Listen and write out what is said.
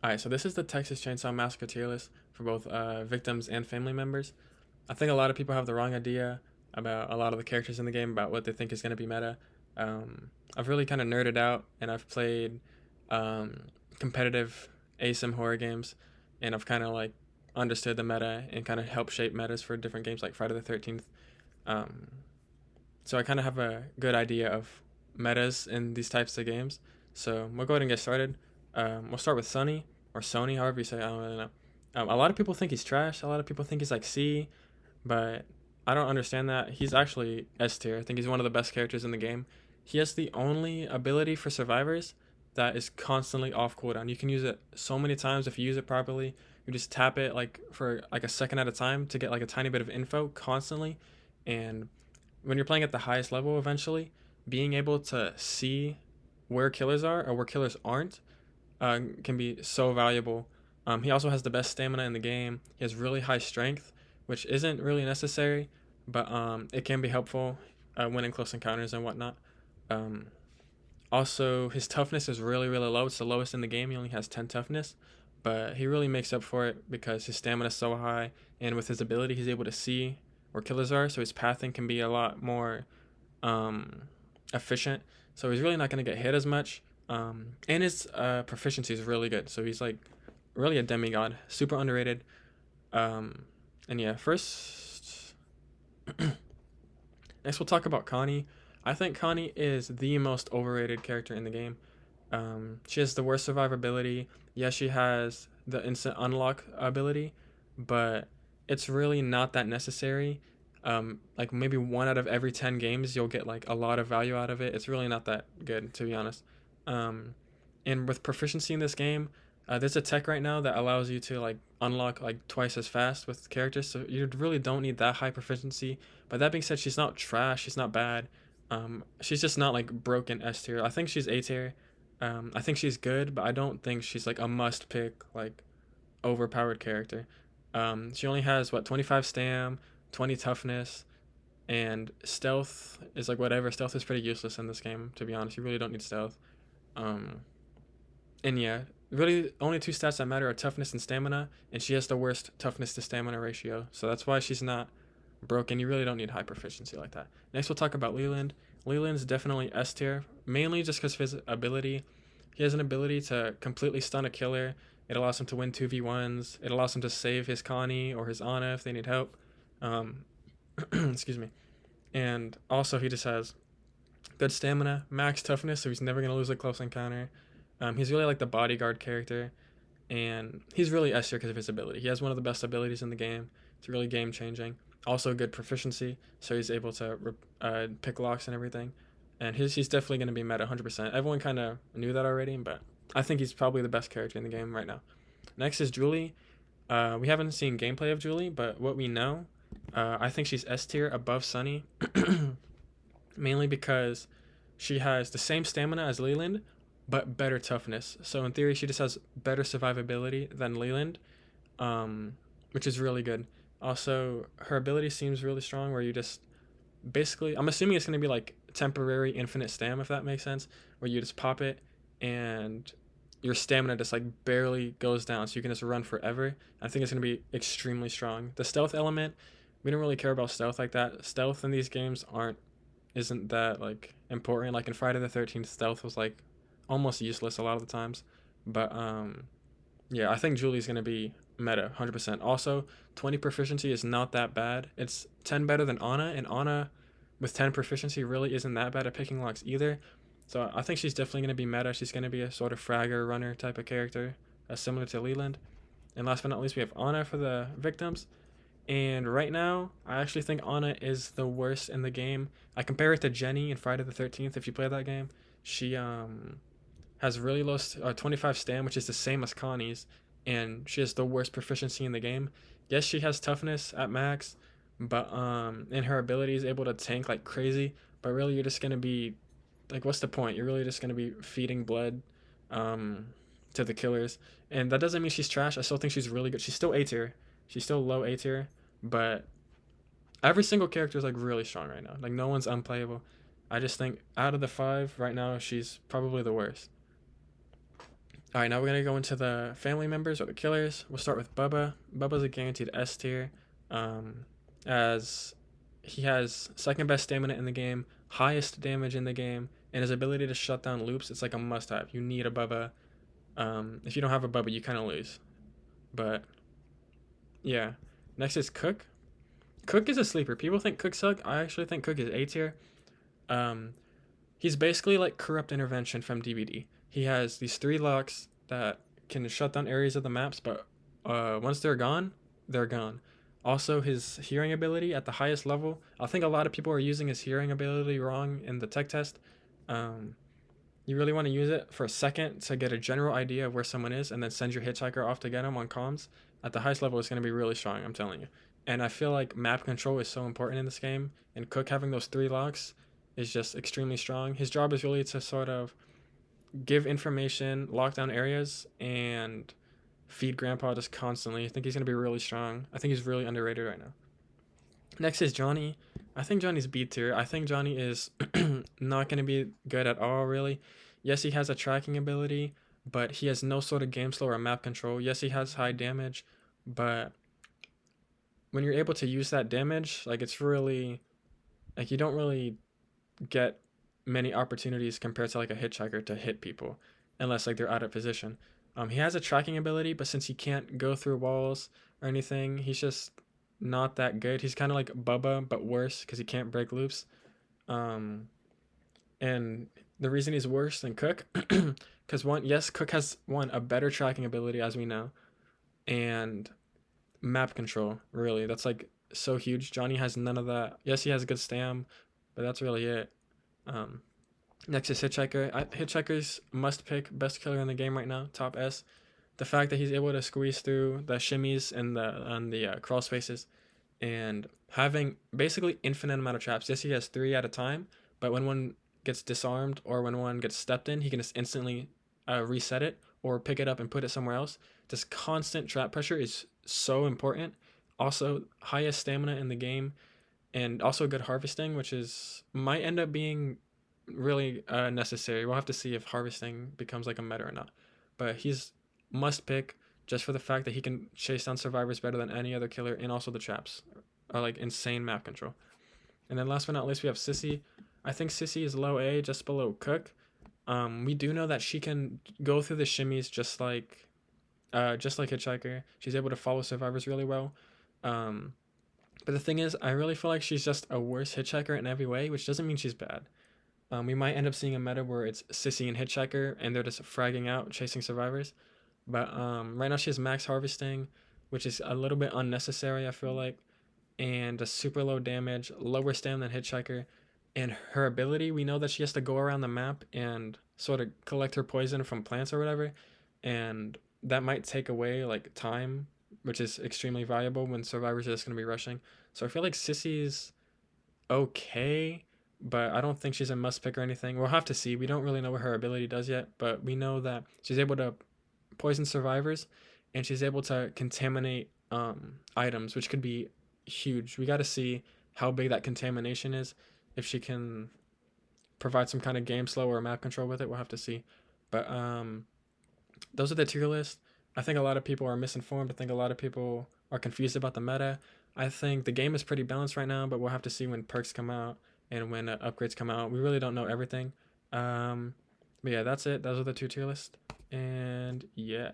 Alright, so this is the Texas Chainsaw Massacre tier list for both victims and family members. I think a lot of people have the wrong idea about a lot of the characters in the game, about what they think is going to be meta. I've really kind of nerded out, and I've played um, competitive ASIM horror games, and I've kind of like understood the meta and kind of helped shape metas for different games like Friday the 13th. Um, so I kind of have a good idea of metas in these types of games. So we'll go ahead and get started. We'll start with Sunny or Sony, however you say it. I don't really know. A lot of people think he's trash. A lot of people think he's like C, but I don't understand that. He's actually S tier. I think he's one of the best characters in the game. He has the only ability for survivors that is constantly off cooldown. You can use it so many times if you use it properly. You just tap it like for like a second at a time to get like a tiny bit of info constantly. And when you're playing at the highest level, eventually being able to see where killers are or where killers aren't can be so valuable. He also has the best stamina in the game. He has really high strength, which isn't really necessary, but it can be helpful when in close encounters and whatnot. Um, Also, his toughness is really, really low. It's the lowest in the game. He only has 10 toughness, but he really makes up for it because his stamina is so high, and with his ability, he's able to see where killers are, so his pathing can be a lot more um, efficient. So he's really not going to get hit as much. And his proficiency is really good. So he's like really a demigod, super underrated. Um, and yeah, first, next we'll talk about Connie. I think Connie is the most overrated character in the game. She has the worst survivability. Yes, she has the instant unlock ability, but it's really not that necessary. Like maybe 1 out of every 10 games, you'll get like a lot of value out of it. It's really not that good, to be honest. Um, and with proficiency in this game, there's a tech right now that allows you to like unlock like twice as fast with characters. So you really don't need that high proficiency. But that being said, she's not trash. She's not bad. She's just not like broken S tier. I think she's A tier. I think she's good, but I don't think she's like a must pick like overpowered character. She only has what 25 stam, 20 toughness, and stealth is like whatever. Stealth is pretty useless in this game, to be honest. You really don't need stealth. Um, and yeah, really only two stats that matter are toughness and stamina, and she has the worst toughness to stamina ratio. So that's why she's not broken. You really don't need high proficiency like that. Next, we'll talk about Leland. Leland's definitely S tier, mainly just because of his ability. He has an ability to completely stun a killer. It allows him to win 2v1s. It allows him to save his Connie or his Ana if they need help. Um, excuse me. And also, he just has good stamina, max toughness, so he's never going to lose a close encounter. He's really like the bodyguard character, and he's really S tier because of his ability. He has one of the best abilities in the game. It's really game changing. Also, good proficiency, so he's able to pick locks and everything. And he's definitely going to be meta 100%. Everyone kind of knew that already, but I think he's probably the best character in the game right now. Next is Julie. We haven't seen gameplay of Julie, but what we know, I think she's S tier above Sunny, mainly because she has the same stamina as Leland, but better toughness. So in theory, she just has better survivability than Leland, which is really good. Also, her ability seems really strong, where you just basically, I'm assuming it's going to be like temporary infinite stam, if that makes sense, where you just pop it and your stamina just like barely goes down, so you can just run forever. I think it's going to be extremely strong. The stealth element, we don't really care about stealth like that. Stealth in these games isn't that like important. Like in Friday the 13th, stealth was like almost useless a lot of the times. But yeah, I think Julie's going to be meta 100%. Also, 20 proficiency is not that bad. It's 10 better than Ana, and Ana with 10 proficiency really isn't that bad at picking locks either. So I think she's definitely going to be meta. She's going to be a sort of fragger runner type of character, similar to Leland. And last but not least, we have Ana for the victims. And right now, I actually think Ana is the worst in the game. I compare it to Jenny in Friday the 13th. If you play that game, she has really low 25 stam, which is the same as Connie's, and she has the worst proficiency in the game. Yes, she has toughness at max, but and her ability is able to tank like crazy. But really, you're just gonna be like, what's the point? You're really just gonna be feeding blood um, to the killers, and that doesn't mean she's trash. I still think she's really good. She's still A tier. She's still low A tier, but every single character is like really strong right now. Like no one's unplayable. I just think out of the five right now, she's probably the worst. All right, now we're gonna go into the family members or the killers. We'll start with Bubba. Bubba's a guaranteed S tier, um, as he has second best stamina in the game, highest damage in the game, and his ability to shut down loops. It's like a must-have. You need a Bubba. If you don't have a Bubba, you kind of lose. But yeah, next is Cook. Cook is a sleeper. People think Cook suck. I actually think Cook is A tier. Um, he's basically like corrupt intervention from DVD. He has these three locks that can shut down areas of the maps, but once they're gone, they're gone. Also, his hearing ability at the highest level. I think a lot of people are using his hearing ability wrong in the tech test. Um, you really want to use it for a second to get a general idea of where someone is, and then send your hitchhiker off to get him on comms. At the highest level, it's going to be really strong. I'm telling you. And I feel like map control is so important in this game, and Cook having those three locks is just extremely strong. His job is really to sort of give information, lock down areas, and feed Grandpa just constantly. I think he's going to be really strong. I think he's really underrated right now. Next is Johnny. I think Johnny's B tier. I think Johnny is not going to be good at all, really. Yes, he has a tracking ability, but he has no sort of game slow or map control. Yes, he has high damage, but when you're able to use that damage, like it's really, like you don't really get many opportunities compared to like a hitchhiker to hit people unless like they're out of position. He has a tracking ability, but since he can't go through walls or anything, he's just not that good. He's kind of like Bubba, but worse because he can't break loops. Um, and the reason he's worse than Cook, because one, yes, Cook has a better tracking ability as we know, and map control. Really, that's like so huge. Johnny has none of that. Yes, he has a good stam, but that's really it. Um, Next is Hitchhiker. Hitchhiker's must pick best killer in the game right now, top S. The fact that he's able to squeeze through the shimmies and the crawl spaces, and having basically infinite amount of traps. Yes, he has three at a time, but when one gets disarmed or when one gets stepped in, he can just instantly reset it or pick it up and put it somewhere else. This constant trap pressure is so important. Also, highest stamina in the game, and also good harvesting, which is might end up being really necessary. We'll have to see if harvesting becomes like a meta or not. But he's must pick just for the fact that he can chase down survivors better than any other killer, and also the traps are like insane map control. And then last but not least, we have Sissy. I think Sissy is low A, just below Cook. We do know that she can go through the shimmies just like Hitchhiker. She's able to follow survivors really well. Um, but the thing is, I really feel like she's just a worse Hitchhiker in every way, which doesn't mean she's bad. We might end up seeing a meta where it's Sissy and Hitchhiker, and they're just fragging out, chasing survivors. But right now she has max harvesting, which is a little bit unnecessary, I feel like, and a super low damage, lower stam than Hitchhiker. And her ability, we know that she has to go around the map and sort of collect her poison from plants or whatever, and that might take away like time, which is extremely valuable when survivors are just going to be rushing. So I feel like Sissy's okay, but I don't think she's a must pick or anything. We'll have to see. We don't really know what her ability does yet, but we know that she's able to poison survivors, and she's able to contaminate items, which could be huge. We got to see how big that contamination is. If she can provide some kind of game slow or map control with it, we'll have to see. But those are the tier list. I think a lot of people are misinformed. I think a lot of people are confused about the meta. I think the game is pretty balanced right now, but we'll have to see when perks come out and when upgrades come out. We really don't know everything. But yeah, that's it. Those are the two tier lists. And yeah.